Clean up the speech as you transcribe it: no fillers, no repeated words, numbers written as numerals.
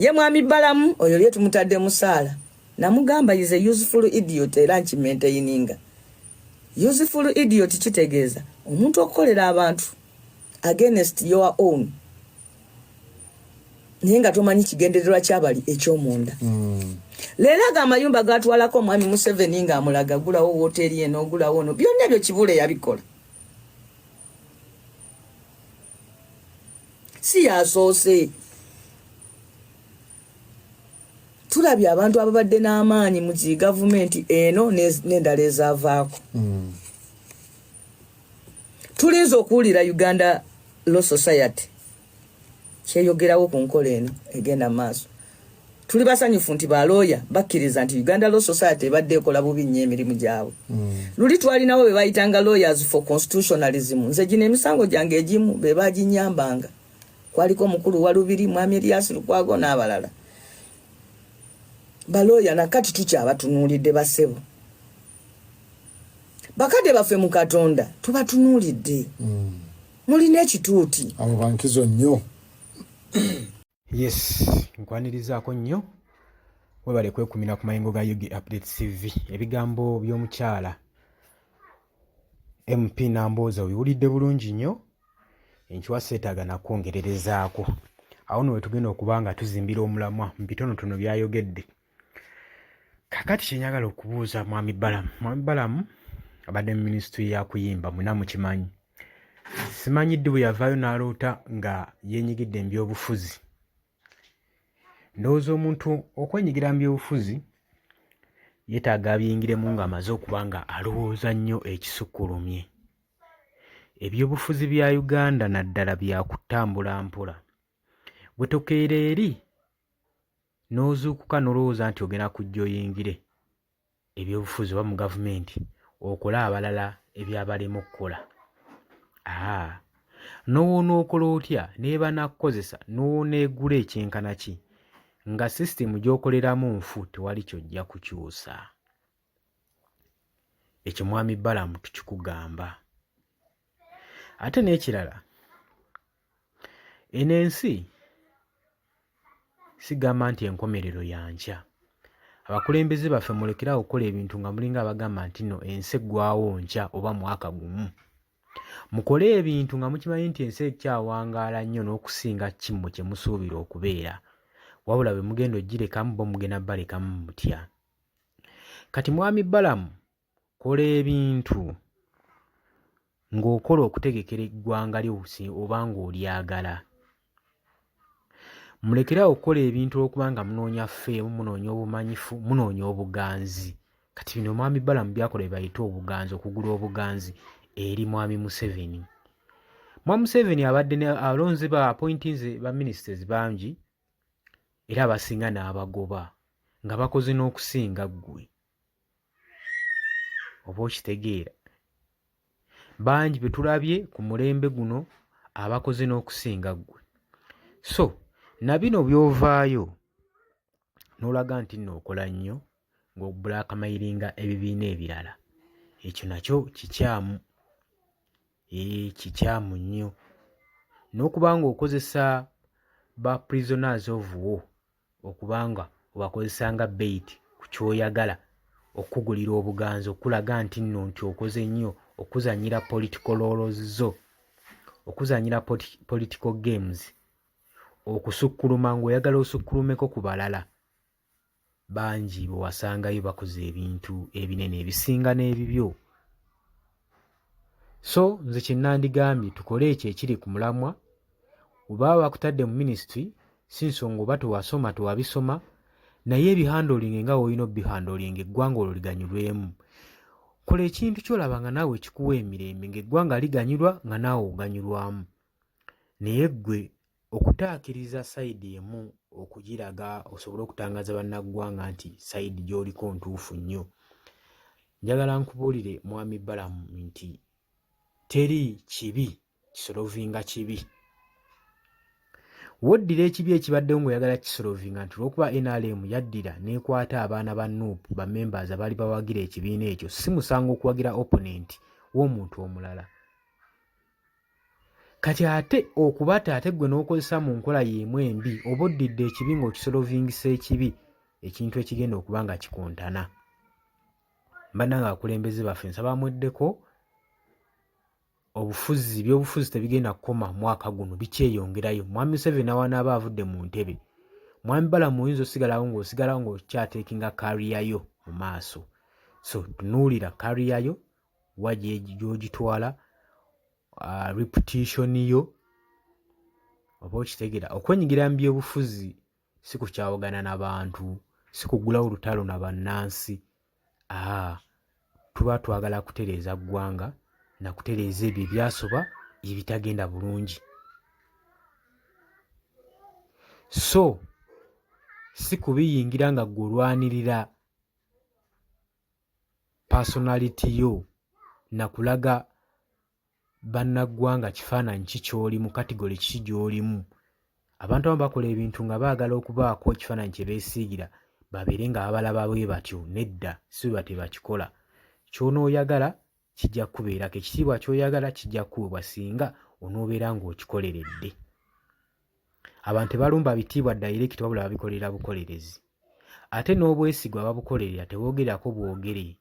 Ye mwami Balamu oyo lye tumutadde musaala. Namugamba is a useful idiot era nkimaintaininga. Useful idiot kitegeeza omuntu okukolera abantu against your own. Naye nga tomanyi kigendererwa kyabali ekyomunda. Leero aga amayumba gatwalako omwami Museveni nga amulaga gulawo wooteeri eno gulawo ono byonna ebyo Kibule yabikola. Si yasoose. Tulabye abantu ababadde n'amaanyi mu gavumenti eno n'endala ezaavaako. Tulinza okuwulira Uganda Law Society kyeyogerawo ku nkola eno egenda maaso. Tuli basanyufu nti balooya bakkiriza nti Uganda Law Society ebadde ekola bubi nnyo emirimu gyabwe. Luli twalinawo be bayitanga lawyers for constitutionalism. Nze gino emisango gyange egimu be baginyambanga. Kwaliko omukulu wa Lubiri Mwami Elias Lukwago n'abalala. Baloya nakati tukyabatunuulidde basebo. Bakadde baffe mu Katonda tubatunuulidde. Mulina ekituuti. Abo bankizo nnyo. Yes, nkwanirizaako nnyo. Webale kwekumira ku mayingo ga Yugi Update TV. Ebigambo by'omukyala MP Nambooze obiwulidde bulungi nnyo. Enkiwa seetaaga nakwongererezaako. Awo nno we tugenda okuba nga tuzimbira omulamwa mu bitonotono byayogedde. Kakati kyenyagala okubuuza mwami Balamu. Mwami Balamu abadde mu minisitule ya kuyimba muna mukimanyi. Simanyidde bwe yavaayo n'aloota nga yeenyigidde mu byobufuzi. Ndowooza omuntu okwenyigira mu byobufuzi yeetaaga abiyingiremu ng'amaze okuba nga alowooza nnyo ekisukkulumye. Ebyobufuzi bya Uganda naddala bya kutambula mpola. Bwe tokeera eri n'ozuukuka n'olowooza nti ogenda kujja oyingire ebyobufuzi oba mu gavumenti okole abalala ebyabalema okukola. N'owoona okola otya neeba nakkozesa n'oneegula ekyenkana ki nga sisitemu gy'okoleramu nfu tewali kyojja kukyusa. Ekyo mwami Balamu tukikugamba. Ate n'ekirala, eno ensi sigamba nti enkomerero yankya. Abakulembeze baffe mulekerawo okukola ebintu nga mulinga abagamba nti no ensi eggwawo nkya oba mwaka gumu. Mukole ebintu nga mukimanyi nti ensi ekyawangaala nnyo n'okusinga kimmo kye musuubira okubeera. Wabula bwe mugenda ogirekamu bo mugenda balekamu mutya. Kati mwami Balamu kola ebintu ng'okola okutegekera eggwanga lyo oba ng'olyagala. Mulekerawo okukola ebintu okuba nga munoonya ffeemu, munoonya obumanyifu, munoonya obuganzi. Kati bino mwami Balamu byakola bayita obuganzi, okugula obuganzi eri mwami Museveni. Mwami Museveni abadde alonze ba appointees ba ministers bangi era abasinga n'abagoba nga bakoze n'okusinga ggwe. Oba okitegeera. Bangi be tulabye ku mulembe guno abakoze n'okusinga ggwe. So na bino byovaayo n'olaga nti nno okola nnyo ng'obulakamayiringa ebibiina ebirala. Ekyo nakyo kikyamu. Kikyamu nnyo. N'okuba ng'okozesa ba prisoners of war okuba nga obakozesa nga bait ku kyoyagala okugulira obuganzi okulaga nti nno nti okoze nnyo okuzanyira political roles zo, okuzanyira political games, okusukkuluma ng'oyagala osukkulumeko ku balala. Bangi bwe wasangayo bakoze ebintu ebinene ebisinga n'ebibyo. So nze kye nandigambye tukole ekyo ekiri ku mulamwa. Oba bakutadde mu ministry si nsonga oba tewasoma tewabisoma, naye ebihandling nga olina bihandling eggwanga olwo liganyulwemu. Kola ekintu kyolaba nga naawe kikuwa emirembe ng'eggwanga liganyulwa nga naawe oganyulwamu. Naye ggwe okutaakiriza sayidi emu okugiraga osobole okutangaza bannaggwanga nti sayidi gy'oliko ntuufu nnyo. Njagala nkubuulire mwami Balamu nti teri kibi kisolovinga kibi. Woddira ekibi ekibaddewo ng'oyagala kisolovinga nti olw'okuba NRM yaddira n'ekwata abaana ba NUP ba members abaali bawagira ekibiina ekyo, si musango okuwagira opponent w'omuntu omulala. kati ate okubata ate gwe n'okozesa mu nkola y'emu embi oba oddidde ekibi ng'okisolovingisa ekibi ekintu ekigenda okuba nga kikontana. Bannange abakulembeze baffe nsaba mweddeko ebyobufuzi tebigenda kukoma mwaka guno bikyeyongerayo. Mwami Museveni awanaaba avudde mu ntebe, Mwami Balamu oyinza osigalawo ng'okyateekinga kariyayo mu maaso. So tunuulira kariyayo wa gy'ogitwala, reputation yo oba okitegeera. Okwenyigira mu byobufuzi si kukyawagana n'abantu, si kugulawo lutalo na bannansi. Tuba twagala kutereeza ggwanga na kutereeza ebyo ebyasoba ebitagenda bulungi. So si kubiyingira nga gw'olwanirira personality yo na kulaga bannaggwanga kifaananyi ki ky'olimu, kategori ki gy'olimu. Abantu abamu bakola ebintu nga baagala okubaako ekifaananyi kye beesiigira babeere nga babalaba bwe batyo. Nedda, si bwe batyo bakikola. Ky'onooyagala kijja kukubeerako, ekitiibwa ky'oyagala kijja kukuweebwa singa onoobeera ng'okikoleredde. Abantu tebalumba bitiibwa direct wabula babikolera bukolerezi. Ate n'obwesigwa babukolerera teboogerako bwogere.